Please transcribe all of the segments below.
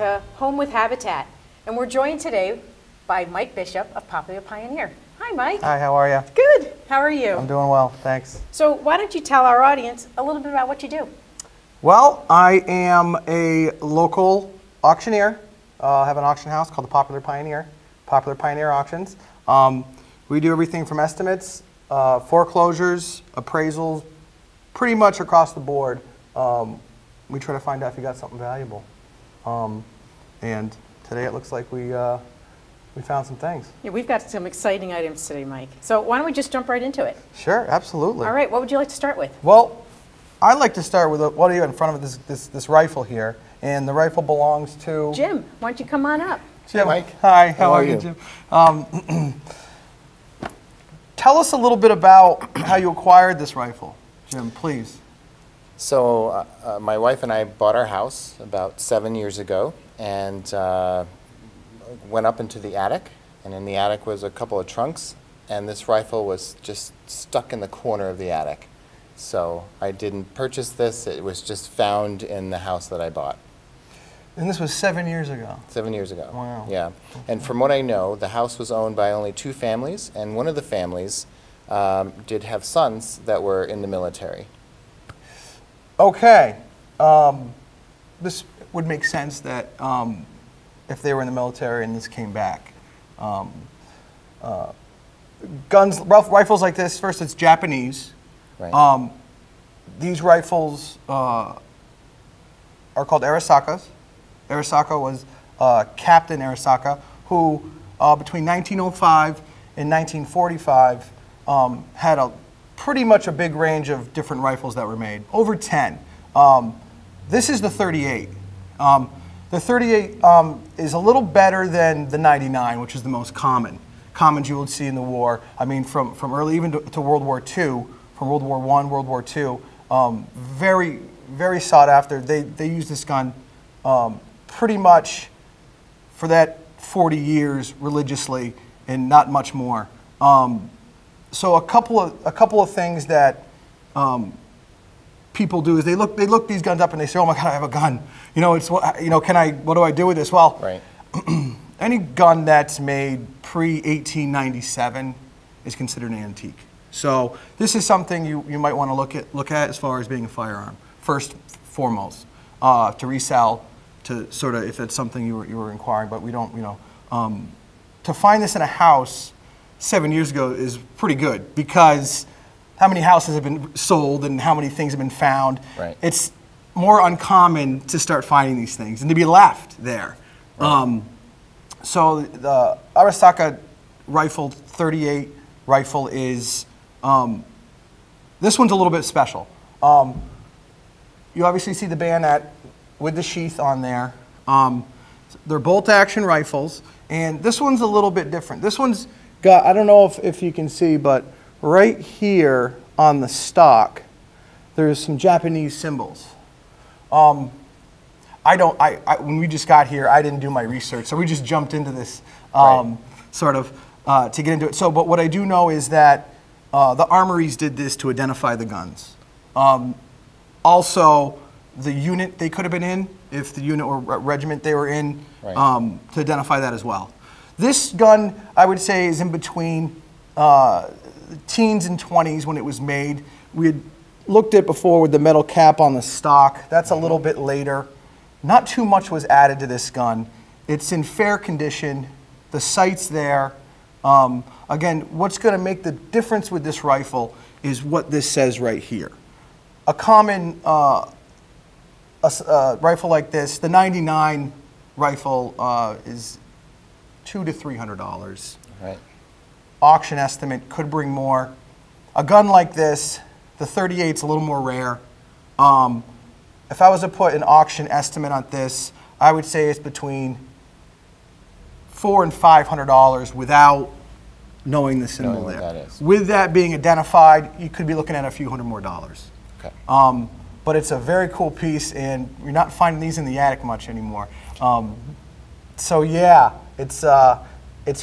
to Home with Habitat. And we're joined today by Mike Bishop of Popular Pioneer. Hi, Mike. Hi, how are you? Good. How are you? I'm doing well, thanks. So why don't you tell our audience a little bit about what you do? Well, I am a local auctioneer. I have an auction house called the Popular Pioneer Auctions. We do everything from estimates, foreclosures, appraisals, pretty much across the board. We try to find out if you got something valuable. And today it looks like we found some things. Yeah, we've got some exciting items today, Mike. So why don't we just jump right into it? Sure, absolutely. All right, what would you like to start with? Well, I'd like to start with what do you have in front of this rifle here? And the rifle belongs to Jim. Why don't you come on up? Jim. Hi, Mike. Hi, how are you, Jim? Tell us a little bit about how you acquired this rifle, Jim, please. So my wife and I bought our house about 7 years ago and went up into the attic. And in the attic was a couple of trunks, and this rifle was just stuck in the corner of the attic. So I didn't purchase this. It was just found in the house that I bought. And this was 7 years ago. 7 years ago. Wow. Yeah. And from what I know, the house was owned by only 2 families, and one of the families did have sons that were in the military. Okay. This would make sense that if they were in the military and this came back. Rifles like this, first it's Japanese. Right. These rifles are called Arisakas. Arisaka was Captain Arisaka, who between 1905 and 1945 had pretty much a big range of different rifles that were made, over 10. This is the 38. The 38 is a little better than the 99, which is the most commons you would see in the war. I mean, from early even to World War II, from World War I, World War II, very, very sought after. They used this gun pretty much for that 40 years religiously and not much more. So a couple of things that people do is they look these guns up and they say, "Oh my God, I have a gun." You know, what do I do with this? Well, Right. any gun that's made pre-1897 is considered an antique. So this is something you might want to look at as far as being a firearm first, foremost, to resell, to sort of if it's something you were inquiring. But we don't, to find this in a house 7 years ago is pretty good because how many houses have been sold and how many things have been found. Right. It's more uncommon to start finding these things and to be left there. Right. So the Arisaka rifle 38 rifle is, this one's a little bit special. You obviously see the bayonet with the sheath on there. They're bolt action rifles, and this one's a little bit different. This one's got, I don't know if you can see, but right here on the stock, there's some Japanese symbols. When we just got here, I didn't do my research, so we just jumped into this Right. sort of to get into it. So, but what I do know is that the armories did this to identify the guns. Also, the unit they could have been in, if the unit or regiment they were in, Right. To identify that as well. This gun, I would say, is in between teens and 20s when it was made. We had looked at before with the metal cap on the stock. That's a little bit later. Not too much was added to this gun. It's in fair condition. The sight's there. Again, what's going to make the difference with this rifle is what this says right here. A common rifle like this, the 99 rifle is $200 to $300. Right. Auction estimate could bring more. A gun like this, the 38's a little more rare. If I was to put an auction estimate on this, I would say it's between $400 and $500 without knowing the symbol Knowing what there. that is. With that being identified, you could be looking at a few $100 more. Okay. But it's a very cool piece, and you're not finding these in the attic much anymore. So yeah, it's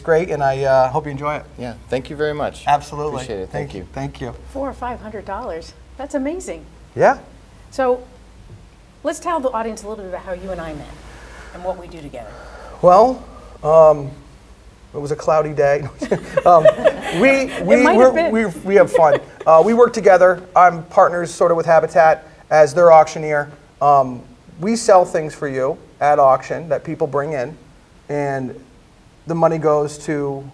great, and I hope you enjoy it. Yeah. Thank you very much. Absolutely. Appreciate it. Thank you. Thank you. $400 or $500. That's amazing. Yeah. So let's tell the audience a little bit about how you and I met. and what we do together? Well, it was a cloudy day. might have been. We have fun. We work together. I'm partners sort of with Habitat as their auctioneer. We sell things for you at auction that people bring in, and the money goes to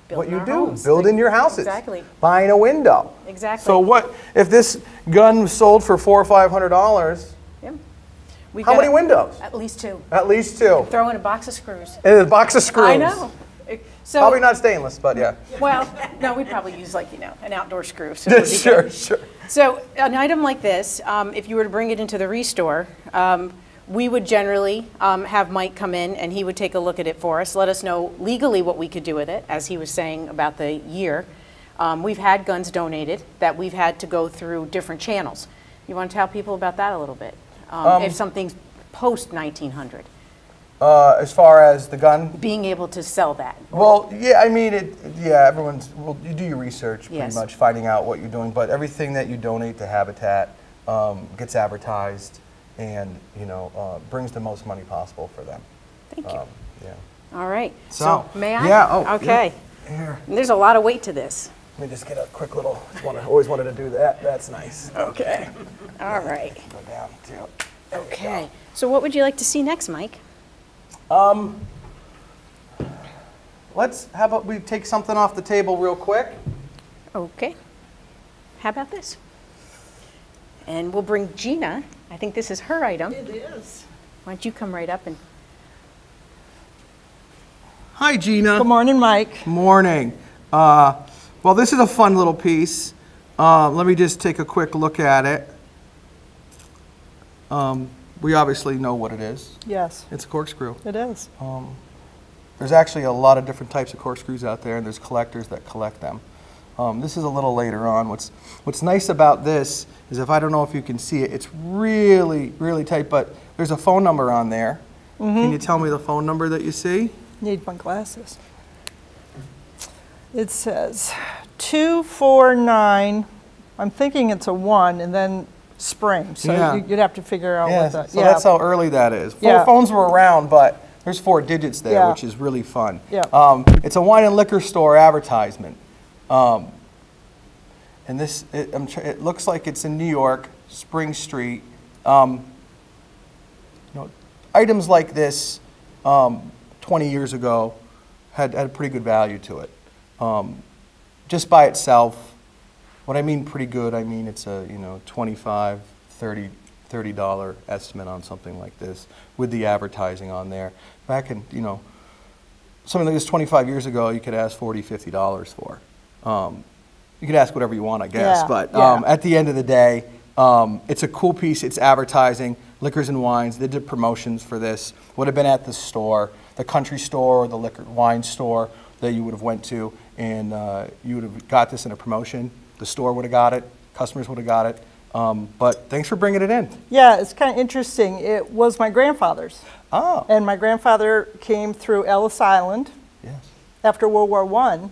what Building you our do, homes. building your houses, Exactly. buying a window. Exactly. So what if this gun was sold for $400 or $500? Yeah. We've How got many windows? At least 2. At least 2. Throw in a box of screws. And a box of screws. I know. So, Probably not stainless, but yeah. Well, no, we'd probably use an outdoor screw. So it would be Sure, good. sure. So an item like this, if you were to bring it into the restore, we would generally have Mike come in and he would take a look at it for us, let us know legally what we could do with it, as he was saying about the year. We've had guns donated that we've had to go through different channels. You want to tell people about that a little bit? If something's post 1900, As far as the gun, being able to sell that. well, yeah, I mean, everyone's, well, you do your research pretty Yes. much, finding out what you're doing, but everything that you donate to Habitat gets advertised and, brings the most money possible for them. Thank you. Yeah. All right. So, may I? yeah, oh, Okay. yeah. Here, And there's a lot of weight to this. let me just get a quick little, always wanted to do that. That's nice. Okay. All right. Go down to, Okay. So what would you like to see next, Mike? how about we take something off the table real quick? Okay. How about this? And we'll bring Gina. I think this is her item. It is. Why don't you come right up and Hi, Gina. Good morning, Mike. Morning. Well, this is a fun little piece. Let me just take a quick look at it. We obviously know what it is. Yes, It's a corkscrew. it is. There's actually a lot of different types of corkscrews out there, and there's collectors that collect them. This is a little later on. What's nice about this is, if I don't know if you can see it, it's really, really tight, but there's a phone number on there. Can you tell me the phone number that you see? Need my glasses. It says 249, I'm thinking it's a 1, and then spring. So Yeah. you'd have to figure out Yeah, what that, so that's how early that is. Yeah. Phones were around, but there's 4 digits there, Yeah. which is really fun. Yeah. It's a wine and liquor store advertisement. And this, it looks like it's in New York, Spring Street. Items like this 20 years ago had a pretty good value to it. Just by itself, what I mean pretty good, I mean it's a $25, $30 estimate on something like this with the advertising on there. Back in, something like this 25 years ago, you could ask $40, $50 for. You could ask whatever you want, I guess, Yeah, but yeah. at the end of the day, it's a cool piece. It's advertising. Liquors and Wines, they did promotions for this. Would have been at the store, the country store, or the liquor wine store that you would have went to, and you would have got this in a promotion. The store would have got it. Customers would have got it. But thanks for bringing it in. Yeah, it's kind of interesting. It was my grandfather's. Oh, And my grandfather came through Ellis Island yes. after World War I,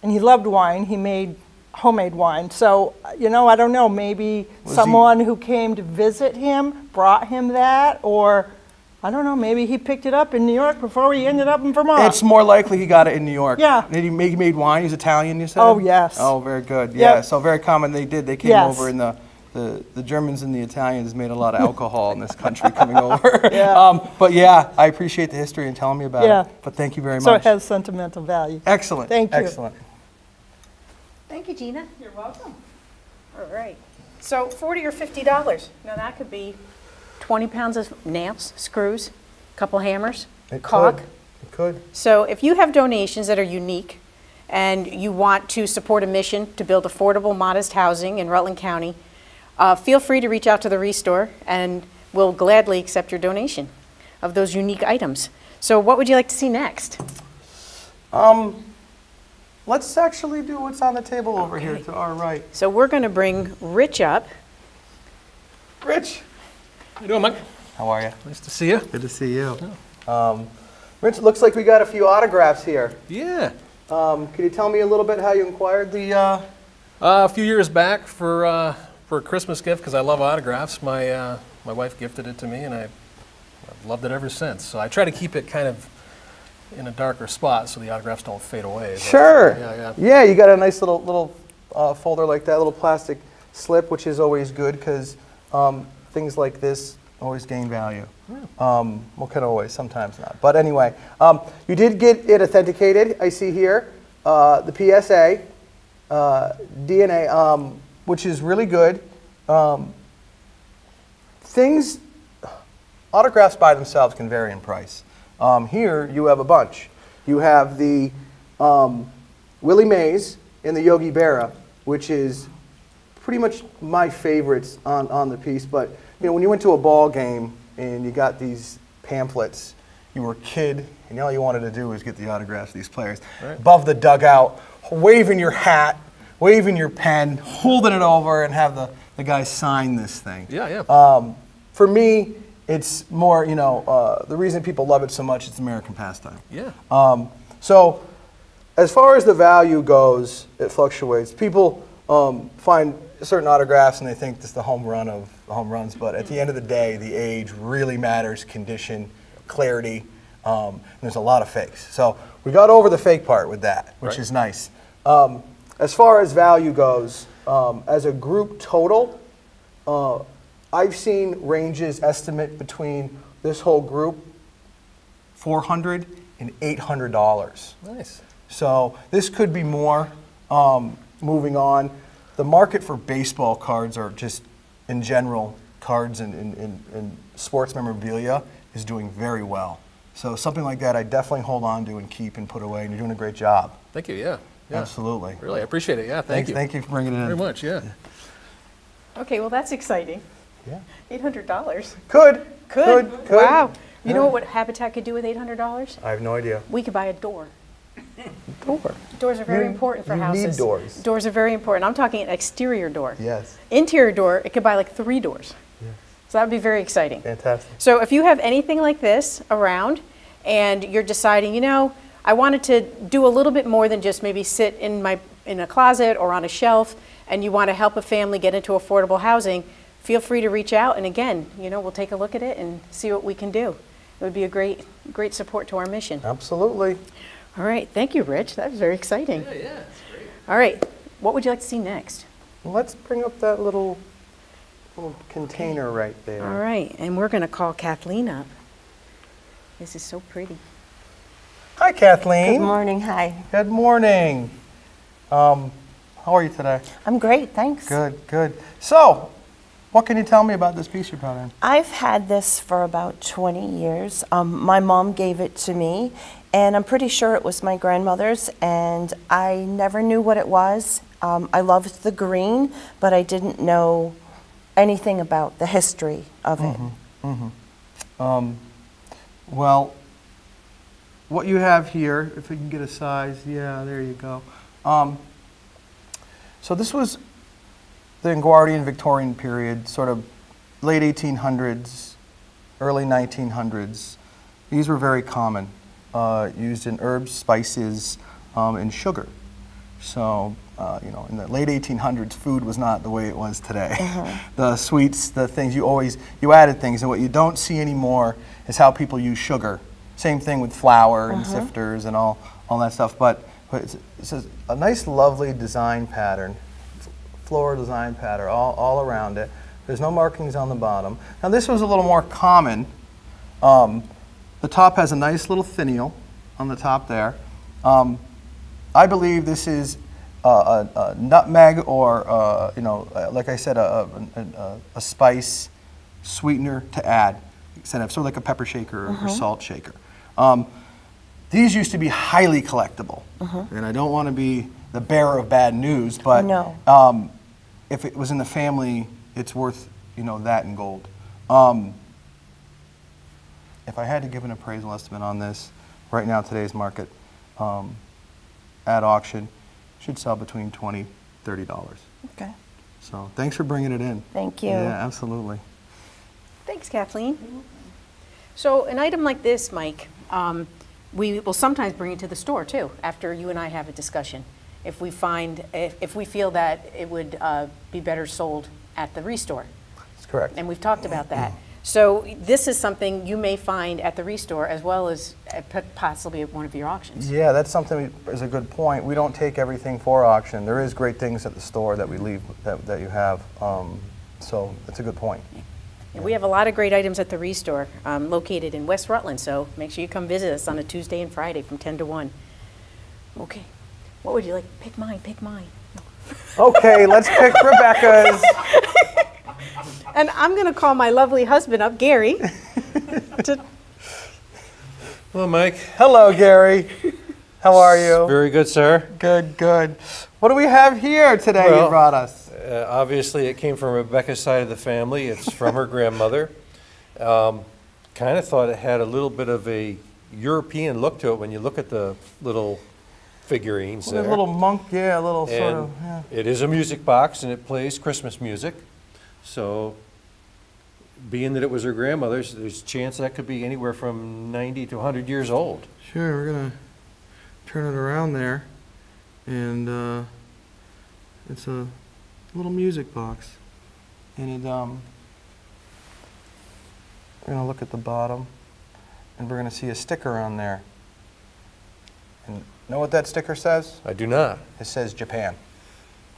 and he loved wine. He made homemade wine. So, I don't know, maybe Was someone who came to visit him brought him that, or I don't know, maybe he picked it up in New York before he ended up in Vermont. It's more likely he got it in New York. Yeah. Did he made wine? He's Italian, you said? Oh, yes. Oh, very good. Yeah, Yep. so very common. They came Yes. over, and the Germans and the Italians made a lot of alcohol in this country coming over. Yeah. But yeah, I appreciate the history and telling me about Yeah. it. But thank you very So much. it has sentimental value. Excellent. Thank you. Excellent. Thank you, Gina. You're welcome. All right. So $40 or $50. Now that could be 20 pounds of nails, screws, a couple hammers, caulk. It could. So if you have donations that are unique and you want to support a mission to build affordable, modest housing in Rutland County, feel free to reach out to the Restore, and we'll gladly accept your donation of those unique items. So what would you like to see next? Let's actually do what's on the table over here Okay. to our right. So we're going to bring Rich up. Rich, How you doing, Mike? how are you? Nice to see you. Good to see you. Rich, it looks like we got a few autographs here. Yeah. Can you tell me a little bit how you inquired the? A few years back for a Christmas gift, because I love autographs. My wife gifted it to me, and I I've loved it ever since. So I try to keep it kind of in a darker spot so the autographs don't fade away. But, Sure. Yeah. Yeah, you got a nice little folder like that, little plastic slip, which is always good because things like this always gain value. Well, can always, sometimes not. But anyway, you did get it authenticated. I see here the PSA, DNA, which is really good. Autographs by themselves can vary in price. Here you have a bunch. You have the Willie Mays and the Yogi Berra, which is pretty much my favorites on the piece. But you know, when you went to a ball game and you got these pamphlets, you were a kid, and all you wanted to do was get the autographs of these players. Right. Above the dugout, waving your hat, waving your pen, holding it over, and have the guy sign this thing. Yeah. For me, it's more, you know, the reason people love it so much, it's American pastime. Yeah. So as far as the value goes, it fluctuates. People find certain autographs and they think this is the home run of home runs, but at the end of the day, the age really matters, condition, clarity, and there's a lot of fakes. So we got over the fake part with that, which Right. is nice. As far as value goes, as a group total, I've seen ranges estimate between this whole group $400 and $800. Nice. So this could be more. Moving on, the market for baseball cards, or just in general cards and sports memorabilia, is doing very well. So something like that I definitely hold on to and keep and put away, and you're doing a great job. Thank you. Yeah. Absolutely. Really, I appreciate it. Yeah. Thank you. Thank you for bringing it in. Very much. Yeah. Okay, well, that's exciting. Yeah. $800. Could. Wow. You Yeah. know what Habitat could do with $800? I have no idea. We could buy a door. Door. Doors are very You- important for you houses. need doors. Doors are very important. I'm talking an exterior door. Yes. Interior door, it could buy like 3 doors. Yes. So that would be very exciting. Fantastic. So if you have anything like this around and you're deciding, you know, I wanted to do a little bit more than just maybe sit in a closet or on a shelf, and you want to help a family get into affordable housing, feel free to reach out, and again, you know, we'll take a look at it and see what we can do. It would be a great support to our mission. Absolutely. All right, thank you, Rich. That was very exciting. Yeah. It's great. All right, what would you like to see next? Let's bring up that little container right there. All right, and we're going to call Kathleen up. This is so pretty. Hi, Kathleen. Good morning, hi. Good morning. How are you today? I'm great, thanks. Good. So, what can you tell me about this piece you brought in? I've had this for about 20 years. My mom gave it to me, and I'm pretty sure it was my grandmother's, and I never knew what it was. I loved the green, but I didn't know anything about the history of it. Well, what you have here, if we can get a size, yeah, there you go. So this was the Edwardian Victorian period, sort of late 1800s, early 1900s. These were very common, used in herbs, spices, and sugar. So, you know, in the late 1800s, food was not the way it was today. The sweets, the things, you added things, and what you don't see anymore is how people use sugar. Same thing with flour and sifters and all that stuff. But it's a nice, lovely design pattern, floral design pattern all around it. There's no markings on the bottom. Now this was a little more common. The top has a nice little finial on the top there. I believe this is a nutmeg or, you know, like I said, a spice sweetener to add, instead of sort of like a pepper shaker or salt shaker. These used to be highly collectible, and I don't want to be the bearer of bad news, but No. If it was in the family, it's worth, you know, that in gold. If I had to give an appraisal estimate on this, right now today's market, at auction, should sell between $20, $30. Okay, So thanks for bringing it in. thank you. Yeah, absolutely. Thanks, Kathleen. So an item like this, Mike, we will sometimes bring it to the store too, after you and I have a discussion. If we feel that it would be better sold at the restore. That's correct. And we've talked about that. So this is something you may find at the Restore as well as possibly at one of your auctions. Yeah, that's something is a good point. We don't take everything for auction. There is great things at the store that we leave that you have. So that's a good point. And we have a lot of great items at the Restore, located in West Rutland, so make sure you come visit us on a Tuesday and Friday from 10 to 1. Okay. What would you like? Pick mine, pick mine. Okay, let's pick Rebecca's. And I'm going to call my lovely husband up, Gary. Hello, Mike. Hello, Gary. How are you? Very good, sir. Good, good. What do we have here today you Well, brought us? Obviously, it came from Rebecca's side of the family. It's from her grandmother. Kind of thought it had a little bit of a European look to it when you look at the little figurines A there. little monk, yeah, a little sort And of, yeah. it is a music box, and it plays Christmas music. So, being that it was her grandmother's, there's a chance that could be anywhere from 90 to 100 years old. Sure, we're going to turn it around there. And it's a little music box. And it, we're going to look at the bottom, and we're going to see a sticker on there. And know what that sticker says? I do not. It says Japan.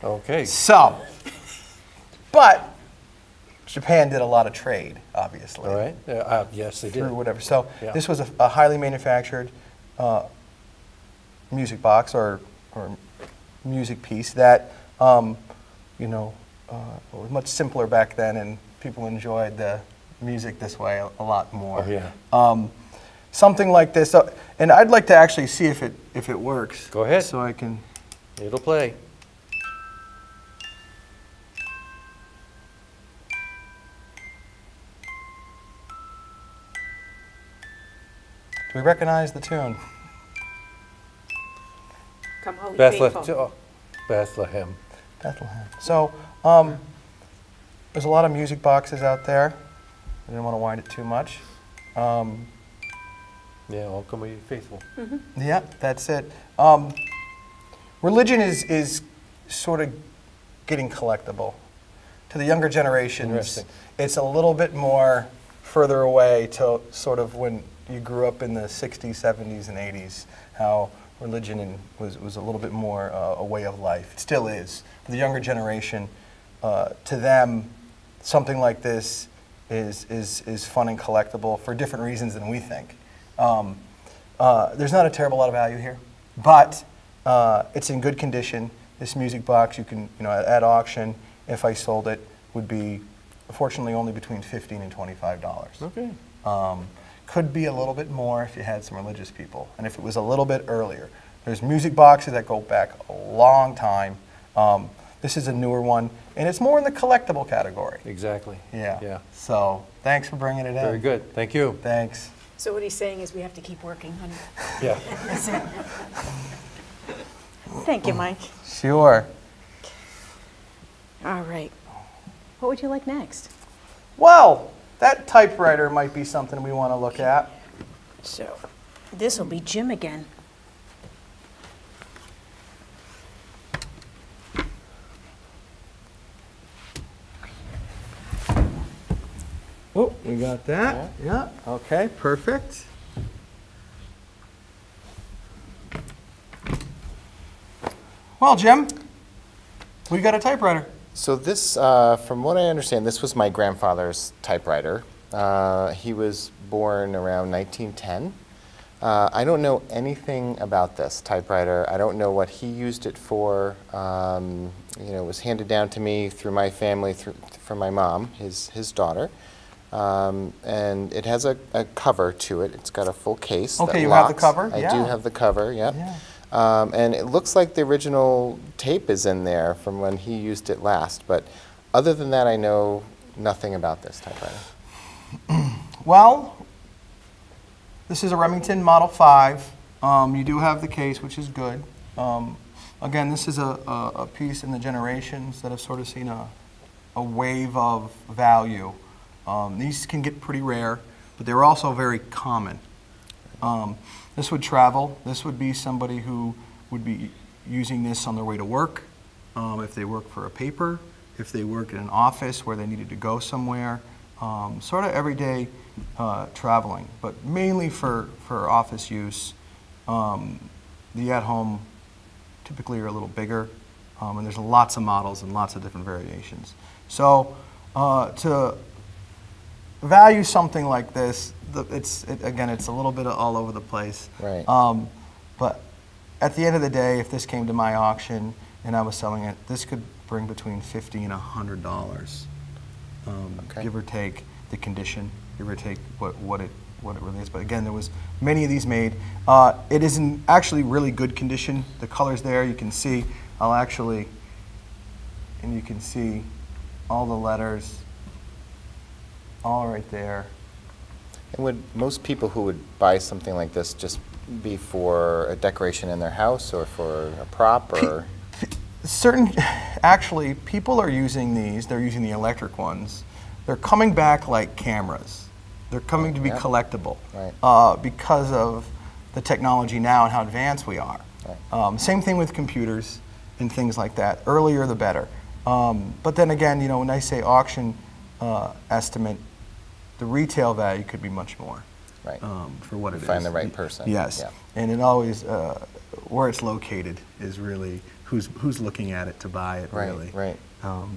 Okay. So, but Japan did a lot of trade, obviously. All right. Yes, they did. Through whatever. So Yeah. this was a highly manufactured music box or music piece that, you know, was much simpler back then, and people enjoyed the music this way a lot more. Oh, yeah. Something like this, and I'd like to actually see if it works. Go ahead. So I can. It'll play. Do we recognize the tune? Come Holy Bethlehem. Faithful. Oh, Bethlehem. Bethlehem. So there's a lot of music boxes out there. I didn't want to wind it too much. Yeah, all come be faithful. Yeah, that's it. Religion is sort of getting collectible. To the younger generations, Interesting. it's a little bit more further away to sort of when you grew up in the 60s, 70s, and 80s, how religion was a little bit more a way of life. It still is. For the younger generation, to them, something like this is fun and collectible for different reasons than we think. There's not a terrible lot of value here, but it's in good condition. This music box, you can, at auction, if I sold it, would be, fortunately, only between $15 and $25. Okay. Could be a little bit more if you had some religious people, and if it was a little bit earlier. There's music boxes that go back a long time. This is a newer one, and it's more in the collectible category. Exactly. Yeah. Yeah. So thanks for bringing it in. Very good. Thank you. Thanks. So what he's saying is we have to keep working, honey. Yeah. Thank you, Mike. Sure. All right. What would you like next? Well, that typewriter might be something we want to look at. So this will be Jim again. Oh, we got that. Yeah. Okay, perfect. Well, Jim, we got a typewriter. So this, from what I understand, this was my grandfather's typewriter. He was born around 1910. I don't know anything about this typewriter. I don't know what he used it for. It was handed down to me through my family, from my mom, his daughter. And it has a cover to it. It's got a full case. Okay, that you have the locks. cover? I Yeah. do have the cover, yeah. Yeah. And it looks like the original tape is in there from when he used it last. But other than that, I know nothing about this typewriter. Well, this is a Remington Model 5. You do have the case, which is good. Again, this is a piece in the generations that have sort of seen a wave of value. These can get pretty rare, but they're also very common. This would travel. This would be somebody who would be using this on their way to work, if they work for a paper, if they work in an office where they needed to go somewhere. sort of everyday traveling, but mainly for office use. The at-home typically are a little bigger, and there's lots of models and lots of different variations. So to value something like this, again, it's a little bit all over the place. Right. But at the end of the day, if this came to my auction and I was selling it, this could bring between $50 and $100, Okay. give or take the condition, give or take what it really is. But again, there was many of these made. It is in actually really good condition. The color's there. You can see. And you can see all the letters, all right there. And would most people who would buy something like this just be for a decoration in their house or for a prop or? Actually, people are using these. They're using the electric ones. They're coming back like cameras. They're coming to be Yeah. collectible Right. because of the technology now and how advanced we are. Right. Same thing with computers and things like that. Earlier, the better. But then again, you know, when I say auction estimate, the retail value could be much more. Right. For what it is. Find the right person. Yes, Yeah. and it always where it's located is really who's looking at it to buy it. Right, Really. right.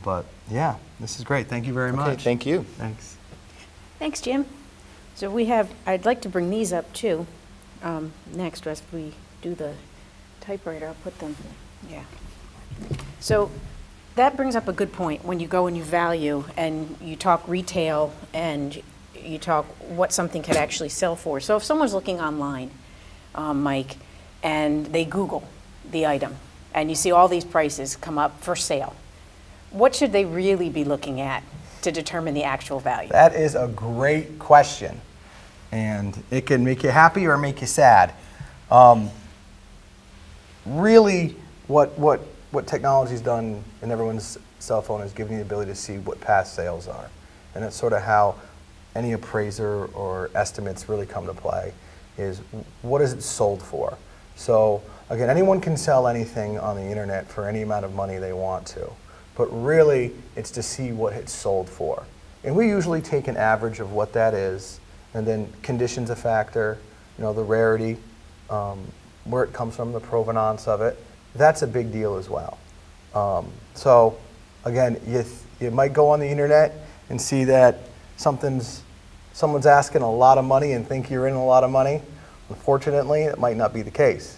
But yeah, this is great. Thank you very Okay, much. thank you. Thanks. Thanks, Jim. So I'd like to bring these up too. Next, as we do the typewriter, I'll put them, yeah. So that brings up a good point when you go and you value and you talk retail and you talk what something could actually sell for. So if someone's looking online, Mike, and they Google the item and you see all these prices come up for sale, what should they really be looking at to determine the actual value? That is a great question, and it can make you happy or make you sad. Really, what technology's done in everyone's cell phone is giving you the ability to see what past sales are, and that's sort of how any appraiser or estimates really come to play. Is what is it sold for? So again, anyone can sell anything on the internet for any amount of money they want to. But really, it's to see what it's sold for. And we usually take an average of what that is, and then condition's a factor, you know, the rarity, where it comes from, the provenance of it. That's a big deal as well. So again, you might go on the internet and see that someone's asking a lot of money and think you're in a lot of money. Unfortunately, it might not be the case.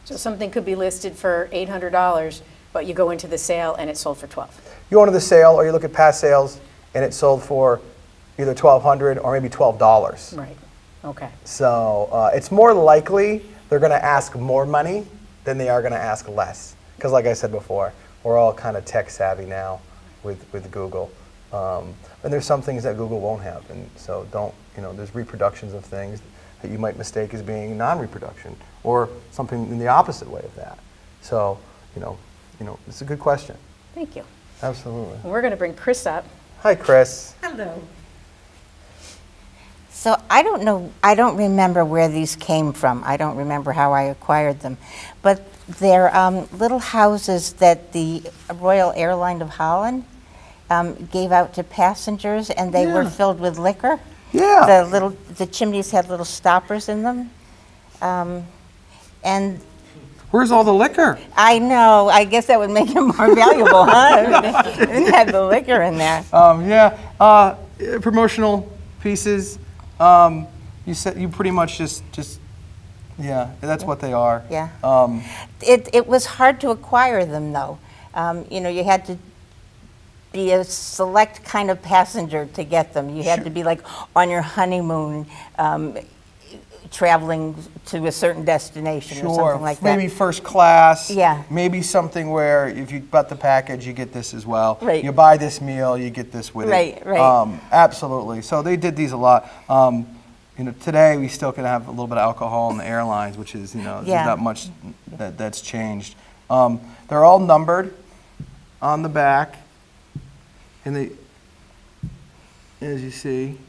So something could be listed for $800, but you go into the sale and it's sold for $12. You go into the sale or you look at past sales and it's sold for either $1,200 or maybe $12. Right, okay. So it's more likely they're going to ask more money than they are going to ask less. Because like I said before, we're all kind of tech savvy now with Google. And there's some things that Google won't have. And so there's reproductions of things that you might mistake as being non-reproduction or something in the opposite way of that. So, it's a good question. Thank you. Absolutely. We're going to bring Chris up. Hi, Chris. Hello. So I don't know, I don't remember where these came from. I don't remember how I acquired them. But they're little houses that the Royal Airline of Holland gave out to passengers, and they were filled with liquor. Yeah. The chimneys had little stoppers in them. And Where's all the liquor? I know, I guess that would make it more valuable, huh? It had the liquor in there. Promotional pieces. You pretty much just that's what they are. Yeah. It was hard to acquire them, though. You had to be a select kind of passenger to get them. You had to be like on your honeymoon, traveling to a certain destination or something like that. Maybe first class. Yeah. Maybe something where if you bought the package, you get this as well. Right. You buy this meal, you get this with it. Right. Absolutely. So they did these a lot. Today we still can have a little bit of alcohol in the airlines, which is, there's not much that's changed. They're all numbered on the back, and as you see,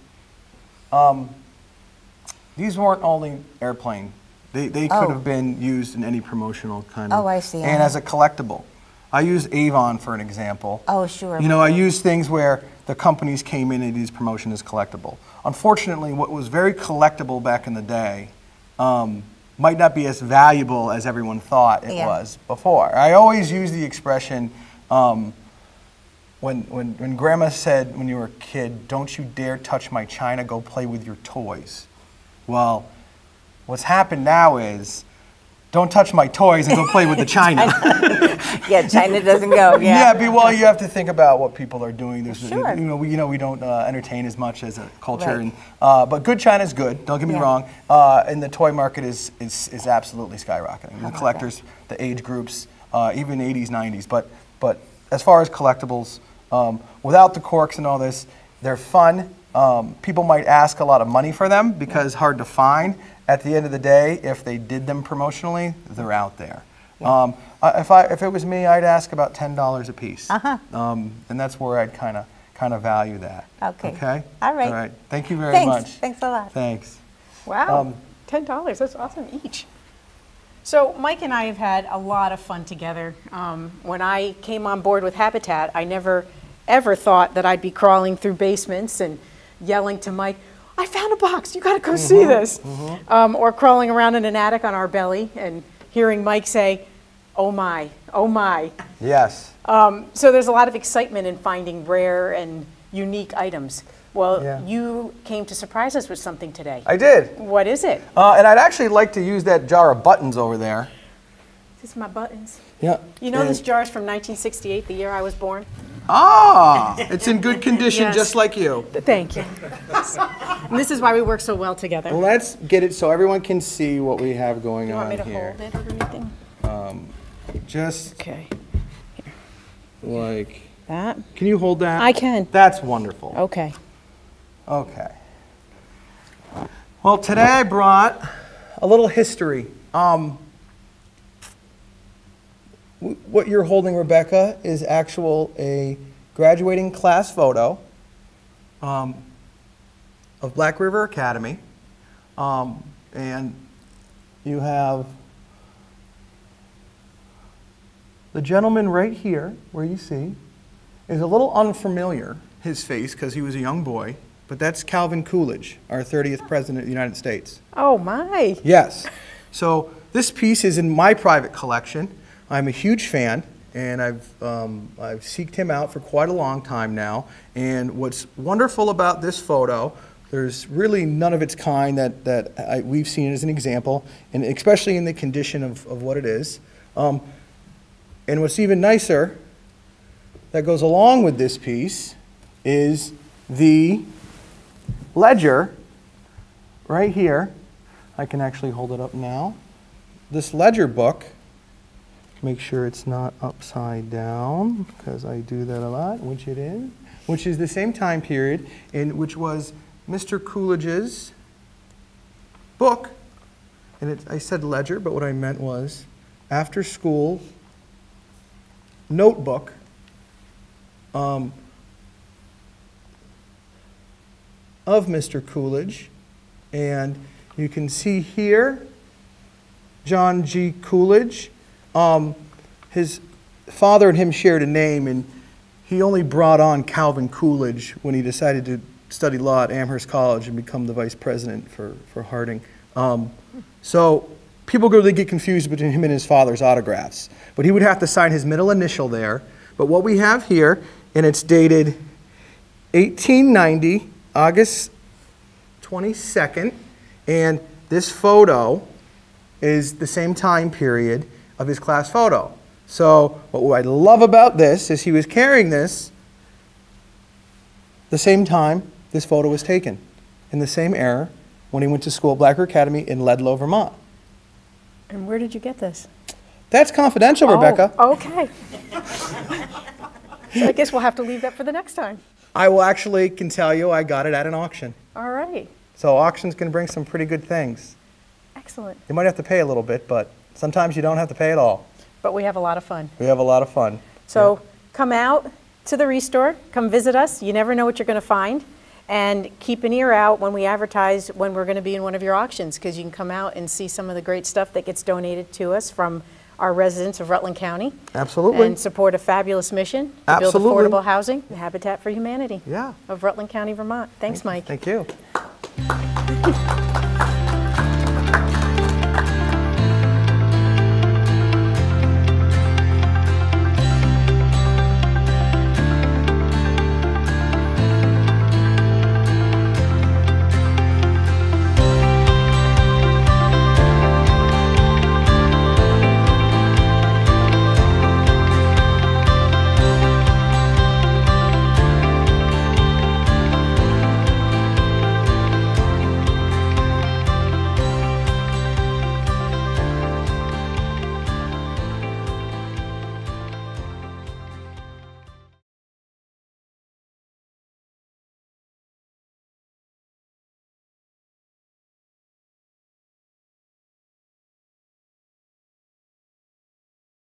these weren't only airplane. They could have been used in any promotional kind of. Oh, I see. And as a collectible. I use Avon for an example. Oh, sure. You know, I use things where the companies came in and these promotion is collectible. Unfortunately, what was very collectible back in the day might not be as valuable as everyone thought it Yeah. was before. I always use the expression, when Grandma said when you were a kid, "Don't you dare touch my china, go play with your toys." Well, what's happened now is, don't touch my toys and go play with the china. Yeah, China doesn't go, Yeah, well, you have to think about what people are doing. There's, Sure. we don't entertain as much as a culture, Right. but good China is good. Don't get me Yeah. wrong. And the toy market is absolutely skyrocketing. The collectors, the age groups, even 80s, 90s. But as far as collectibles, without the corks and all this, they're fun. People might ask a lot of money for them because hard to find. At the end of the day, if they did them promotionally, they're out there. If it was me, I'd ask about $10 a piece. And that's where I'd kind of value that. Okay. Okay. All right. All right. Thank you very Thanks. much. Thanks a lot. Thanks. Wow, $10, that's awesome each. So Mike and I have had a lot of fun together. When I came on board with Habitat, I never ever thought that I'd be crawling through basements and yelling to Mike, "I found a box, you gotta come see this." Or crawling around in an attic on our belly and hearing Mike say, "Oh my, oh my." Yes. So there's a lot of excitement in finding rare and unique items. Well, Yeah. you came to surprise us with something today. I did. What is it? And I'd actually like to use that jar of buttons over there. This is my buttons. Yeah. You know this jar is from 1968, the year I was born? Ah, it's in good condition, Yes. just like you. Thank you. And this is why we work so well together. Let's get it so everyone can see what we have going You on want me to here. hold it or anything? Just Okay. like, That? can you hold that? I can. That's wonderful. Okay. Okay. Well, today I brought a little history. What you're holding, Rebecca, is a graduating class photo of Black River Academy. And you have the gentleman right here, where you see, is a little unfamiliar, his face, because he was a young boy. But that's Calvin Coolidge, our 30th President of the United States. Oh, my. Yes. So this piece is in my private collection. I'm a huge fan, and I've seeked him out for quite a long time now. And what's wonderful about this photo, there's really none of its kind that we've seen as an example, and especially in the condition of what it is. And what's even nicer that goes along with this piece is the ledger right here. I can actually hold it up now. This ledger book, make sure it's not upside down, because I do that a lot, which it is, which is the same time period in which was Mr. Coolidge's book. And I said ledger, but what I meant was after school notebook of Mr. Coolidge. And you can see here John G. Coolidge. His father and him shared a name, and he only brought on Calvin Coolidge when he decided to study law at Amherst College and become the vice president for Harding. So people really get confused between him and his father's autographs. But he would have to sign his middle initial there. But what we have here, and it's dated 1890, August 22nd, and this photo is the same time period of his class photo. So what I love about this is he was carrying this the same time this photo was taken, in the same era when he went to school at Black River Academy in Ledlow, Vermont. And where did you get this? That's confidential, Rebecca. Oh, okay. So I guess we'll have to leave that for the next time. I will actually can tell you I got it at an auction. All right. So auctions can bring some pretty good things. Excellent. You might have to pay a little bit, but sometimes you don't have to pay at all. But we have a lot of fun. We have a lot of fun. So come out to the Restore, come visit us. You never know what you're going to find. And keep an ear out when we advertise when we're going to be in one of your auctions, because you can come out and see some of the great stuff that gets donated to us from our residents of Rutland County. Absolutely. And support a fabulous mission to Absolutely. build affordable housing, Habitat for Humanity Yeah. of Rutland County, Vermont. Thanks, Mike. Thank you.